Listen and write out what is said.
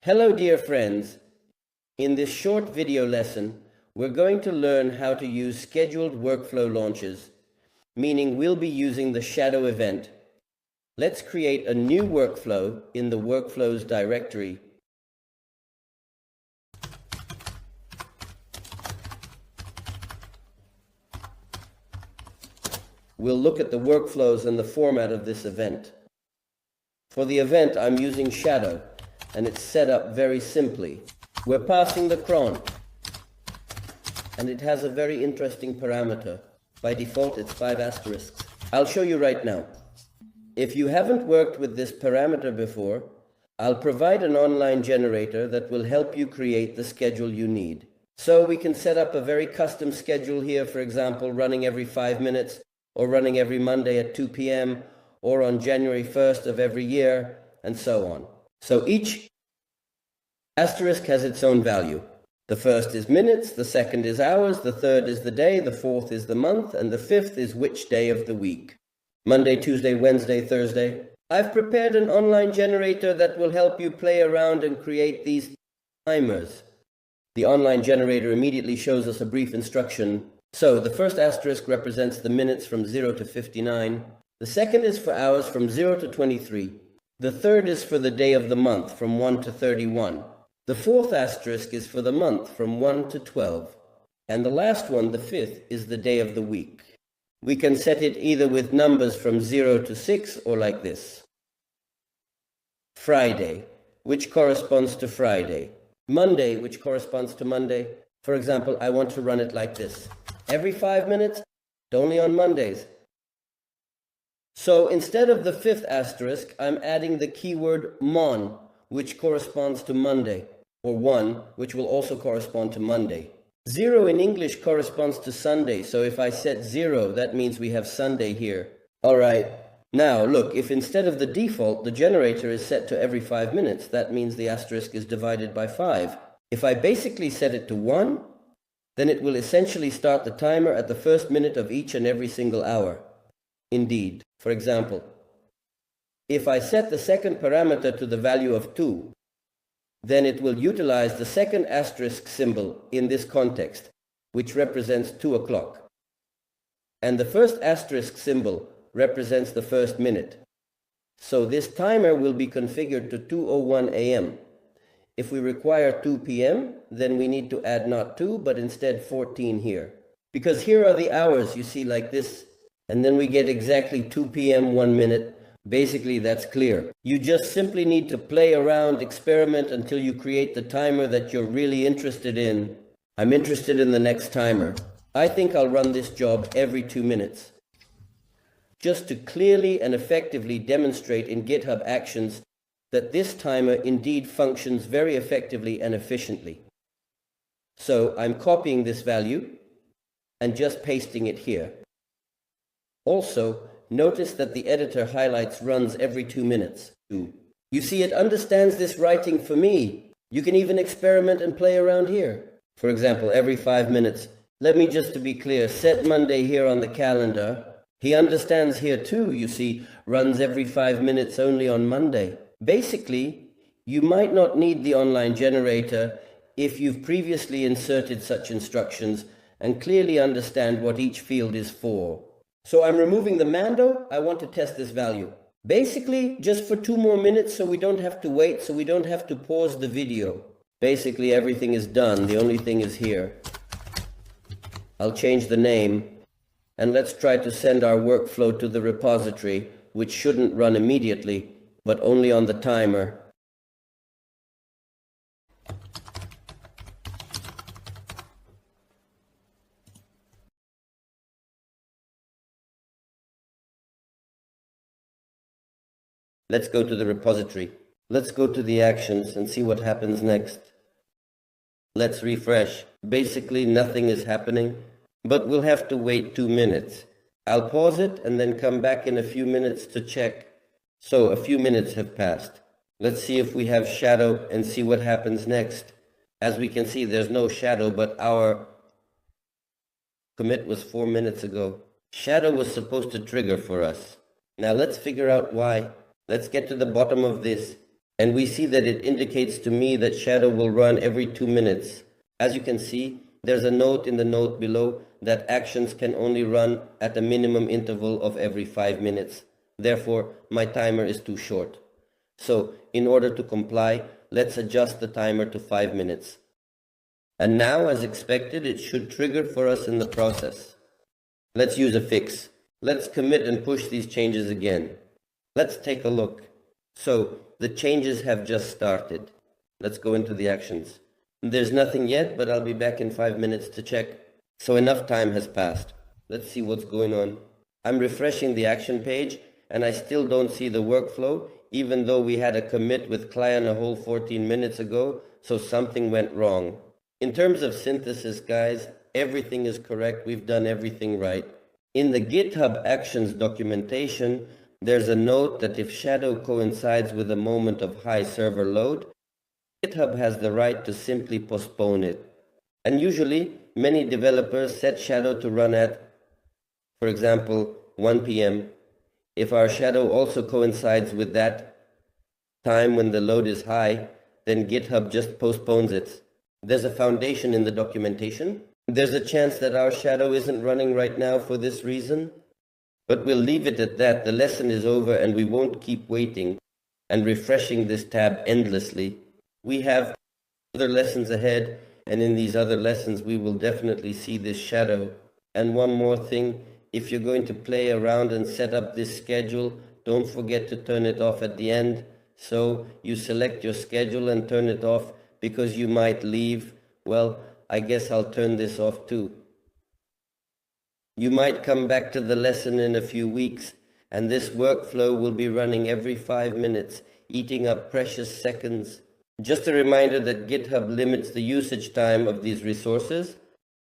Hello dear friends, in this short video lesson we're going to learn how to use scheduled workflow launches, meaning we'll be using the shadow event. Let's create a new workflow in the workflows directory. We'll look at the workflows and the format of this event. For the event I'm using shadow, and it's set up very simply. We're passing the cron, and it has a very interesting parameter. By default it's 5 asterisks. I'll show you right now. If you haven't worked with this parameter before, I'll provide an online generator that will help you create the schedule you need. So we can set up a very custom schedule here, for example, running every 5 minutes, or running every Monday at 2 p.m., or on January 1st of every year, and so on. So each asterisk has its own value. The first is minutes, the second is hours, the third is the day, the fourth is the month, and the fifth is which day of the week. Monday, Tuesday, Wednesday, Thursday. I've prepared an online generator that will help you play around and create these timers. The online generator immediately shows us a brief instruction. So the first asterisk represents the minutes from 0 to 59. The second is for hours from 0 to 23. The third is for the day of the month from 1 to 31. The fourth asterisk is for the month from 1 to 12. And the last one, the fifth, is the day of the week. We can set it either with numbers from 0 to 6 or like this. Friday, which corresponds to Friday. Monday, which corresponds to Monday. For example, I want to run it like this. Every 5 minutes, but only on Mondays. So instead of the fifth asterisk, I'm adding the keyword mon, which corresponds to Monday, or 1, which will also correspond to Monday. 0 in English corresponds to Sunday, so if I set 0, that means we have Sunday here. Alright, now look, if instead of the default, the generator is set to every 5 minutes, that means the asterisk is divided by 5. If I basically set it to 1, then it will essentially start the timer at the first minute of each and every single hour. Indeed, for example, if I set the second parameter to the value of 2, then it will utilize the second asterisk symbol in this context, which represents 2 o'clock. And the first asterisk symbol represents the first minute. So this timer will be configured to 2:01 a.m. If we require 2 p.m., then we need to add not 2, but instead 14 here. Because here are the hours, you see, like this. And then we get exactly 2 p.m. 1 minute. Basically, that's clear. You just simply need to play around, experiment until you create the timer that you're really interested in. I'm interested in the next timer. I think I'll run this job every 2 minutes. Just to clearly and effectively demonstrate in GitHub Actions that this timer indeed functions very effectively and efficiently. So I'm copying this value and just pasting it here. Also, notice that the editor highlights runs every 2 minutes. You see, it understands this writing for me. You can even experiment and play around here. For example, every 5 minutes. Let me just to be clear, set Monday here on the calendar. He understands here too, you see, runs every 5 minutes only on Monday. Basically, you might not need the online generator if you've previously inserted such instructions and clearly understand what each field is for. So I'm removing the Mando. I want to test this value. Basically, just for 2 more minutes so we don't have to wait, so we don't have to pause the video. Basically, everything is done. The only thing is here. I'll change the name. And let's try to send our workflow to the repository, which shouldn't run immediately, but only on the timer. Let's go to the repository. Let's go to the actions and see what happens next. Let's refresh. Basically, nothing is happening, but we'll have to wait 2 minutes. I'll pause it and then come back in a few minutes to check. So a few minutes have passed. Let's see if we have shadow and see what happens next. As we can see, there's no shadow, but our commit was 4 minutes ago. Shadow was supposed to trigger for us. Now let's figure out why. Let's get to the bottom of this. And we see that it indicates to me that shadow will run every 2 minutes. As you can see, there's a note in the note below that actions can only run at a minimum interval of every 5 minutes. Therefore, my timer is too short. So, in order to comply, let's adjust the timer to 5 minutes. And now, as expected, it should trigger for us in the process. Let's use a fix. Let's commit and push these changes again. Let's take a look. So, the changes have just started. Let's go into the actions. There's nothing yet, but I'll be back in 5 minutes to check. So enough time has passed. Let's see what's going on. I'm refreshing the action page, and I still don't see the workflow, even though we had a commit with client a whole 14 minutes ago, so something went wrong. In terms of synthesis, guys, everything is correct. We've done everything right. In the GitHub Actions documentation, there's a note that if shadow coincides with a moment of high server load, GitHub has the right to simply postpone it. And usually, many developers set shadow to run at, for example, 1 p.m. If our shadow also coincides with that time when the load is high, then GitHub just postpones it. There's a foundation in the documentation. There's a chance that our shadow isn't running right now for this reason, but we'll leave it at that. The lesson is over and we won't keep waiting and refreshing this tab endlessly. We have other lessons ahead, and in these other lessons we will definitely see this shadow. And one more thing, if you're going to play around and set up this schedule, don't forget to turn it off at the end. So you select your schedule and turn it off because you might leave. Well, I guess I'll turn this off too. You might come back to the lesson in a few weeks, and this workflow will be running every 5 minutes, eating up precious seconds. Just a reminder that GitHub limits the usage time of these resources,